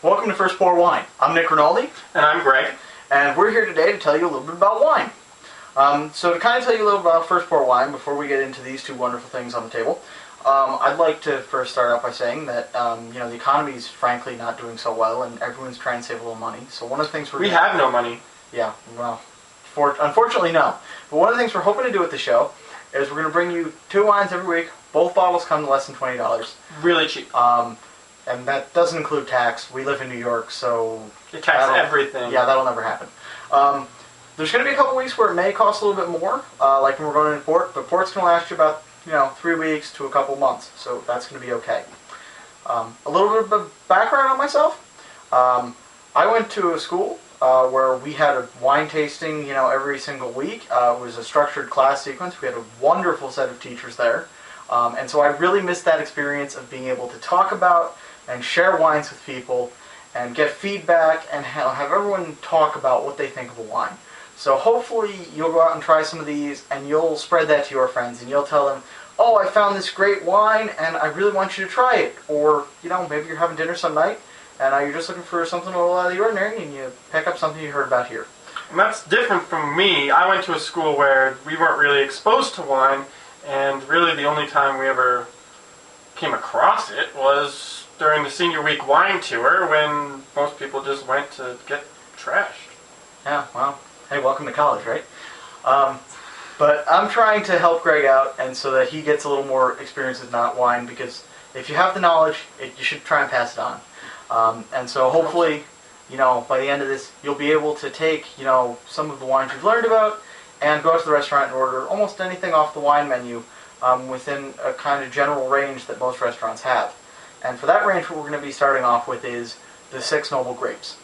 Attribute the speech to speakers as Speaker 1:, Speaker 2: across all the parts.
Speaker 1: Welcome to First Pour Wine. I'm Nick Rinaldi.
Speaker 2: And I'm Greg.
Speaker 1: And we're here today to tell you a little bit about wine. So to kind of tell you a little about First Pour Wine before we get into these two wonderful things on the table, I'd like to first start out by saying that the economy is frankly not doing so well, and everyone's trying to save a little money. So one of the things we
Speaker 2: have no money.
Speaker 1: Yeah, well, unfortunately no. But one of the things we're hoping to do with the show is we're going to bring you two wines every week. Both bottles come to less than $20.
Speaker 2: Really cheap.
Speaker 1: And that doesn't include tax. We live in New York, so
Speaker 2: it taxes everything.
Speaker 1: Yeah, that'll never happen. There's going to be a couple weeks where it may cost a little bit more, like when we're going to port, but port's going to last you about 3 weeks to a couple months, so that's going to be okay. A little bit of background on myself. I went to a school where we had a wine tasting, every single week. It was a structured class sequence. We had a wonderful set of teachers there, and so I really missed that experience of being able to talk about and share wines with people and get feedback and have everyone talk about what they think of a wine. So hopefully you'll go out and try some of these and you'll spread that to your friends and you'll tell them, oh, I found this great wine and I really want you to try it. Or, maybe you're having dinner some night and you're just looking for something a little out of the ordinary and you pick up something you heard about here.
Speaker 2: And that's different from me. I went to a school where we weren't really exposed to wine, and really the only time we ever came across it was during the senior week wine tour when most people just went to get trashed.
Speaker 1: Yeah, well, hey, welcome to college, right? But I'm trying to help Greg out and so that he gets a little more experience with not wine, because if you have the knowledge, you should try and pass it on. And so hopefully, by the end of this, you'll be able to take, some of the wines you've learned about and go to the restaurant and order almost anything off the wine menu within a kind of general range that most restaurants have. And for that range, what we're going to be starting off with is the 6 noble grapes.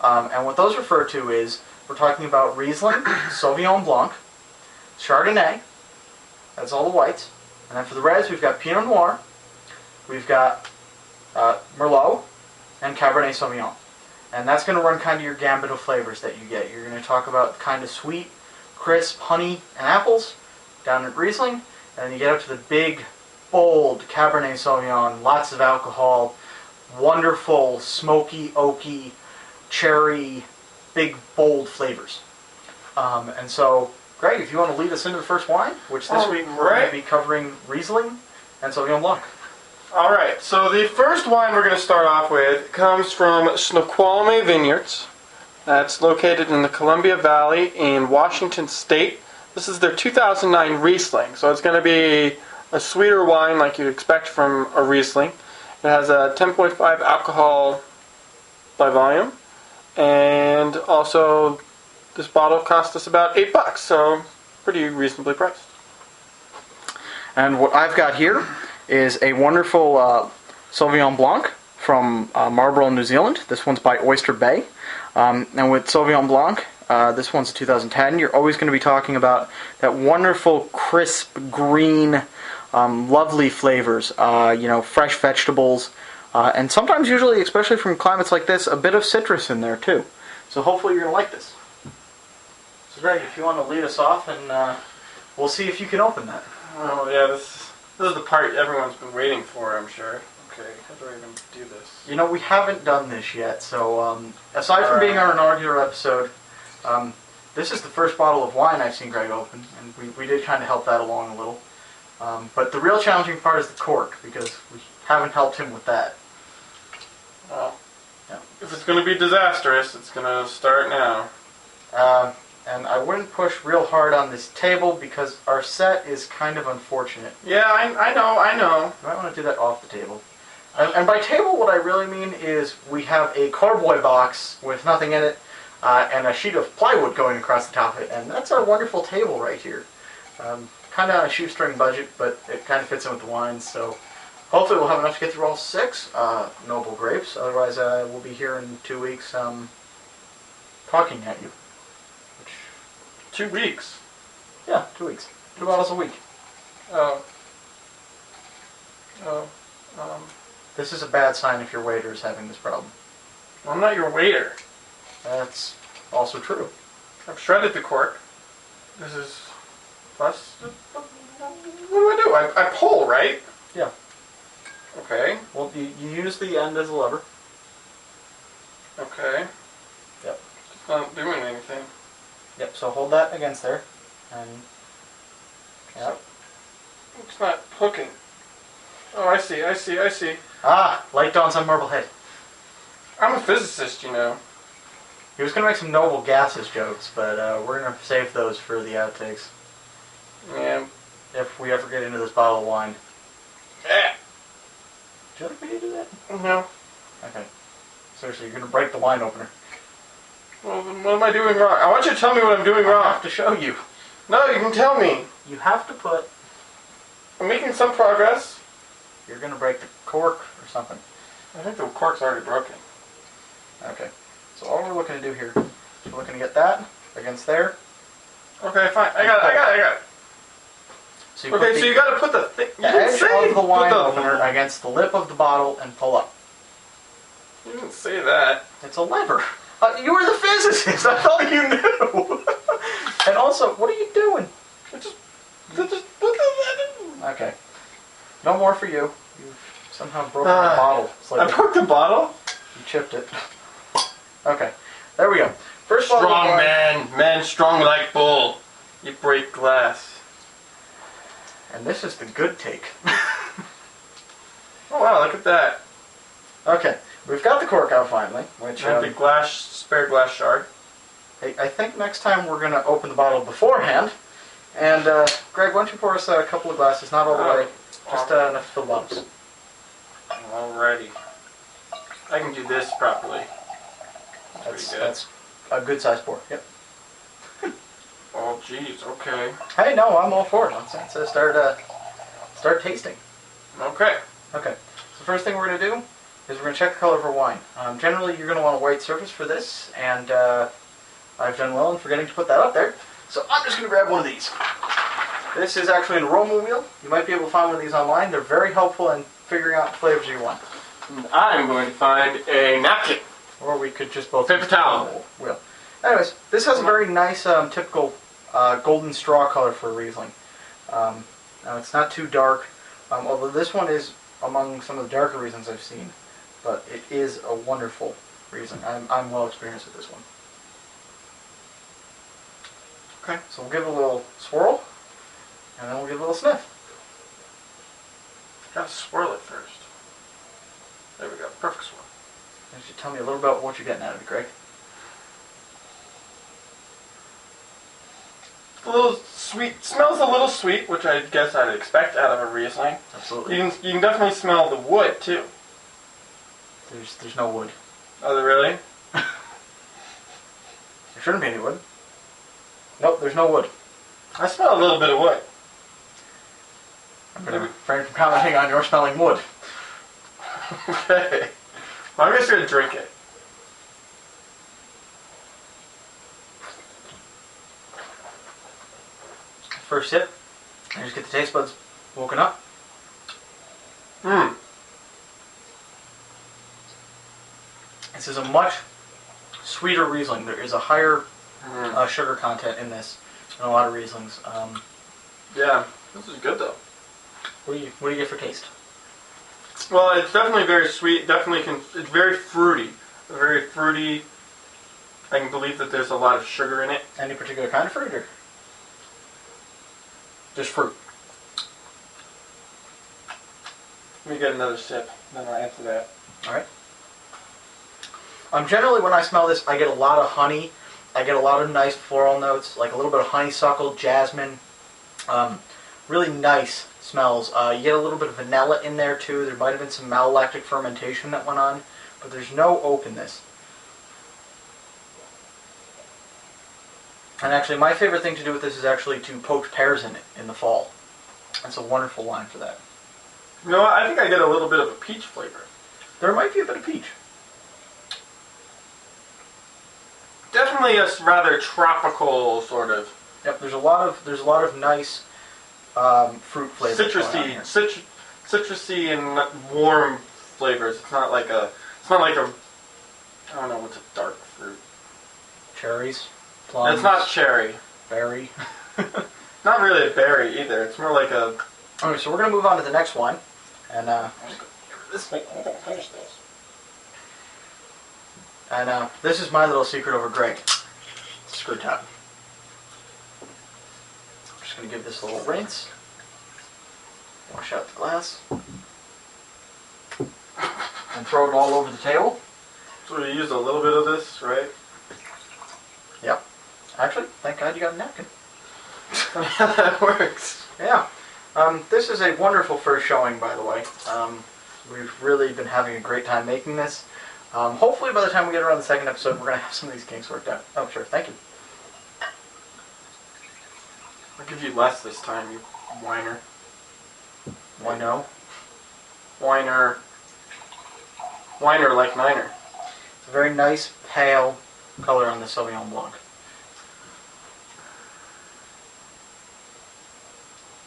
Speaker 1: And what those refer to is, we're talking about Riesling, Sauvignon Blanc, Chardonnay, that's all the whites. And then for the reds, we've got Pinot Noir, we've got Merlot, and Cabernet Sauvignon. And that's going to run kind of your gambit of flavors that you get. You're going to talk about kind of sweet, crisp honey and apples down at Riesling, and then you get up to the big, bold Cabernet Sauvignon, lots of alcohol, wonderful, smoky, oaky, cherry, big, bold flavors. And so, Greg, if you want to lead us into the first wine, which this week we're going to be covering Riesling and Sauvignon Blanc.
Speaker 2: All right, so the first wine we're going to start off with comes from Snoqualmie Vineyards. That's located in the Columbia Valley in Washington State. This is their 2009 Riesling, so it's going to be a sweeter wine like you'd expect from a Riesling. It has a 10.5 alcohol by volume, and also this bottle cost us about $8, so pretty reasonably priced.
Speaker 1: And what I've got here is a wonderful Sauvignon Blanc from Marlborough, New Zealand. This one's by Oyster Bay. And with Sauvignon Blanc, this one's a 2010, you're always going to be talking about that wonderful, crisp, green, lovely flavors, fresh vegetables, and sometimes, usually, especially from climates like this, a bit of citrus in there too. So hopefully you're going to like this. So Greg, if you want to lead us off, and we'll see if you can open that.
Speaker 2: Oh yeah, this is the part everyone's been waiting for, I'm sure. Okay, how do I even do this?
Speaker 1: We haven't done this yet, so aside from being our inaugural episode, this is the first bottle of wine I've seen Greg open, and we did kind of help that along a little. But the real challenging part is the cork, because we haven't helped him with that.
Speaker 2: Well, yeah. If it's going to be disastrous, it's going to start now.
Speaker 1: And I wouldn't push real hard on this table because our set is kind of unfortunate.
Speaker 2: Yeah, I know.
Speaker 1: You might want to do that off the table. And by table, what I really mean is we have a carboy box with nothing in it, and a sheet of plywood going across the top of it, and that's our wonderful table right here. Kind of on a shoestring budget, but it kind of fits in with the wines, so hopefully we'll have enough to get through all 6 noble grapes. Otherwise, we'll be here in 2 weeks talking at you.
Speaker 2: 2 weeks?
Speaker 1: Yeah, 2 weeks. 2 bottles a week. This is a bad sign if your waiter is having this problem.
Speaker 2: I'm not your waiter.
Speaker 1: That's also true.
Speaker 2: I've shredded the cork. This is... What do I do? I pull, right?
Speaker 1: Yeah.
Speaker 2: Okay.
Speaker 1: Well, you use the end as a lever.
Speaker 2: Okay.
Speaker 1: Yep.
Speaker 2: It's not doing anything.
Speaker 1: Yep, so hold that against there. And yep.
Speaker 2: It's not hooking. Oh, I see.
Speaker 1: Ah, light dawns on Marblehead.
Speaker 2: I'm a physicist, you know.
Speaker 1: He was going to make some noble gases jokes, but we're going to save those for the outtakes.
Speaker 2: Yeah.
Speaker 1: If we ever get into this bottle of wine.
Speaker 2: Yeah.
Speaker 1: Would you like me to do that?
Speaker 2: No.
Speaker 1: Okay. Seriously, you're going to break the wine opener.
Speaker 2: Well, then what am I doing wrong? I want you to tell me what I'm doing wrong.
Speaker 1: I have to show you.
Speaker 2: No, you can tell me.
Speaker 1: You have to put...
Speaker 2: I'm making some progress.
Speaker 1: You're going to break the cork or something.
Speaker 2: I think the cork's already broken.
Speaker 1: Okay. So all we're looking to do here is we're looking to get that against there.
Speaker 2: Okay, fine. I got it.
Speaker 1: So you
Speaker 2: Okay, so you got to put the thing.
Speaker 1: the edge of the wine opener against the lip of the bottle and pull up.
Speaker 2: You didn't say that.
Speaker 1: It's a lever. You were the physicist. I thought you knew. And also, what are you doing?
Speaker 2: Just put the...
Speaker 1: Okay. No more for you. You've somehow broken the bottle. It's like
Speaker 2: I broke the bottle?
Speaker 1: you chipped it. Okay. There we go. First bottle
Speaker 2: Strong
Speaker 1: of wine.
Speaker 2: man strong like bull. You break glass.
Speaker 1: And this is the good take.
Speaker 2: Oh wow, look at that.
Speaker 1: Okay. We've got the cork out finally. Which
Speaker 2: And the spare glass shard.
Speaker 1: I think next time we're going to open the bottle beforehand. And Greg, why don't you pour us a couple of glasses? Not all the way. Just enough to fill bottles.
Speaker 2: Alrighty. I can do this properly.
Speaker 1: That's a good size pour. Yep.
Speaker 2: Oh jeez, okay.
Speaker 1: Hey, no, I'm all for it. Let's start tasting.
Speaker 2: Okay.
Speaker 1: Okay. So the first thing we're going to do is we're going to check the color of our wine. Generally, you're going to want a white surface for this, and I've done well in forgetting to put that up there. So I'm just going to grab one of these. This is actually an aroma wheel. You might be able to find one of these online. They're very helpful in figuring out the flavors you want.
Speaker 2: And I'm going to find a napkin.
Speaker 1: Or we could just both
Speaker 2: Paper
Speaker 1: use the
Speaker 2: towel.
Speaker 1: wheel. Anyways, this has a very nice, typical golden straw color for a Riesling. Now it's not too dark, although this one is among some of the darker Rieslings I've seen. But it is a wonderful Riesling. I'm well experienced with this one. Okay, so we'll give it a little swirl, and then we'll give it a little sniff.
Speaker 2: Gotta swirl it first. There we go, perfect swirl.
Speaker 1: You should tell me a little about what you're getting out of it, Greg.
Speaker 2: It's a little sweet. Smells a little sweet, which I guess I'd expect out of a Riesling.
Speaker 1: Absolutely.
Speaker 2: You can definitely smell the wood too.
Speaker 1: There's no wood.
Speaker 2: Oh, really?
Speaker 1: There shouldn't be any wood. Nope, there's no wood.
Speaker 2: I smell a little bit of wood.
Speaker 1: I'm going to refrain from commenting on your smelling wood.
Speaker 2: Okay. Well, I'm just going to drink it.
Speaker 1: First sip, and just get the taste buds woken up.
Speaker 2: Mmm.
Speaker 1: This is a much sweeter Riesling. There is a higher sugar content in this than a lot of Rieslings.
Speaker 2: Yeah, this is good though.
Speaker 1: What do you get for taste?
Speaker 2: Well, it's definitely very sweet. It's very fruity. Very fruity. I can believe that there's a lot of sugar in it.
Speaker 1: Any particular kind of fruit, or just fruit?
Speaker 2: Let me get another sip, then I'll answer that.
Speaker 1: All right. Generally, when I smell this, I get a lot of honey. I get a lot of nice floral notes, like a little bit of honeysuckle, jasmine. Really nice smells. You get a little bit of vanilla in there too. There might have been some malolactic fermentation that went on, but there's no oak in this. And actually, my favorite thing to do with this is actually to poach pears in it in the fall. It's a wonderful wine for that.
Speaker 2: You know what? I think I get a little bit of a peach flavor.
Speaker 1: There might be a bit of peach.
Speaker 2: Definitely a rather tropical sort of.
Speaker 1: Yep, there's a lot of nice fruit flavors.
Speaker 2: Citrusy and warm flavors. It's not like a. I don't know what's a dark fruit.
Speaker 1: Cherries, plums.
Speaker 2: It's not cherry.
Speaker 1: Berry.
Speaker 2: Not really a berry either. It's more like a.
Speaker 1: Okay, so we're gonna move on to the next one, and
Speaker 2: this thing. I'm gonna finish this.
Speaker 1: And this is my little secret over Greg. Screw top. I'm just going to give this a little rinse. Wash out the glass. And throw it all over the table.
Speaker 2: So we used a little bit of this, right?
Speaker 1: Yep. Actually, thank God you got a napkin.
Speaker 2: Yeah, that works.
Speaker 1: Yeah. This is a wonderful first showing, by the way. We've really been having a great time making this. Hopefully by the time we get around the second episode, we're going to have some of these kinks worked out. Oh, sure. Thank you.
Speaker 2: I'll give you less this time, you whiner.
Speaker 1: Why no?
Speaker 2: Whiner. Whiner like Niner.
Speaker 1: It's a very nice, pale color on the Sauvignon Blanc.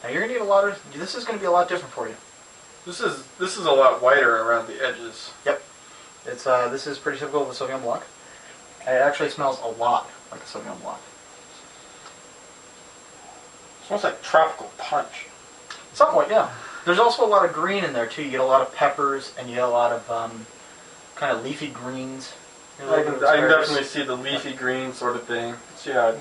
Speaker 1: Now you're going to get a lot of... This is going to be a lot different for you.
Speaker 2: This is a lot whiter around the edges.
Speaker 1: Yep. It's this is pretty typical of the Sauvignon Blanc. And it actually smells a lot like a Sauvignon Blanc.
Speaker 2: It smells like tropical punch.
Speaker 1: Somewhat, yeah. There's also a lot of green in there too. You get a lot of peppers and you get a lot of kind of leafy greens.
Speaker 2: I can definitely see the leafy green sort of thing. So, yeah.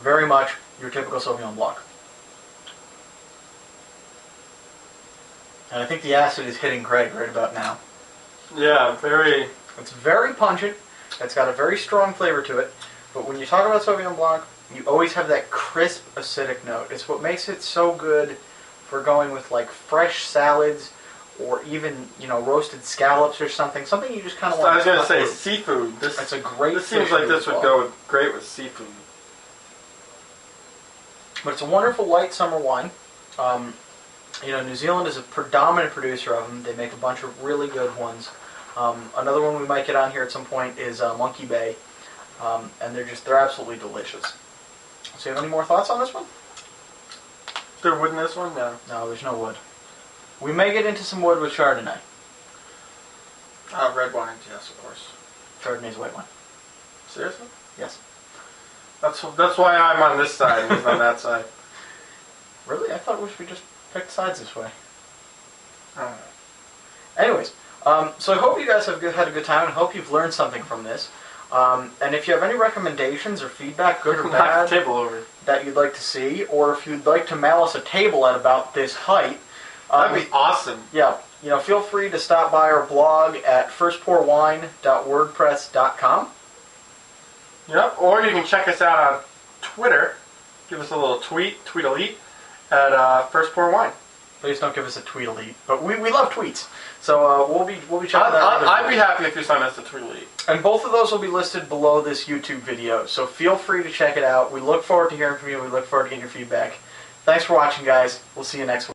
Speaker 1: Very much your typical Sauvignon Blanc. And I think the acid is hitting Greg right about now.
Speaker 2: Yeah, very...
Speaker 1: It's very pungent. It's got a very strong flavor to it. But when you talk about Sauvignon Blanc, you always have that crisp acidic note. It's what makes it so good for going with like fresh salads or even, you know, roasted scallops or something. Something you just kind of want
Speaker 2: I was going to say
Speaker 1: through.
Speaker 2: seafood.
Speaker 1: It's a great
Speaker 2: This seems
Speaker 1: fish
Speaker 2: like
Speaker 1: food
Speaker 2: this
Speaker 1: as
Speaker 2: would
Speaker 1: well.
Speaker 2: go great with seafood.
Speaker 1: But it's a wonderful light summer wine. You know, New Zealand is a predominant producer of them. They make a bunch of really good ones. Another one we might get on here at some point is Monkey Bay. And they're absolutely delicious. So you have any more thoughts on this one?
Speaker 2: Is there wood in this one? No.
Speaker 1: No, there's no wood. We may get into some wood with Chardonnay.
Speaker 2: Red wine, yes, of course.
Speaker 1: Chardonnay's white wine.
Speaker 2: Seriously?
Speaker 1: Yes.
Speaker 2: That's why I'm on this side and he's on that side.
Speaker 1: Really? I thought we just picked sides this way.
Speaker 2: I don't know.
Speaker 1: Anyways, so I hope you guys have had a good time and hope you've learned something from this. And if you have any recommendations or feedback, good or
Speaker 2: Knock
Speaker 1: bad,
Speaker 2: the table over.
Speaker 1: that you'd like to see, or if you'd like to mail us a table at about this height,
Speaker 2: That'd be awesome.
Speaker 1: yeah, you know, feel free to stop by our blog at firstpourwine.wordpress.com.
Speaker 2: Yep, or you can check us out on Twitter. Give us a little tweet-elite at First Pour Wine.
Speaker 1: Please don't give us a tweet elite, but we love tweets, so we'll be checking that out.
Speaker 2: I'd be happy if you sent us a tweet elite.
Speaker 1: And both of those will be listed below this YouTube video, so feel free to check it out. We look forward to hearing from you. We look forward to getting your feedback. Thanks for watching, guys. We'll see you next week.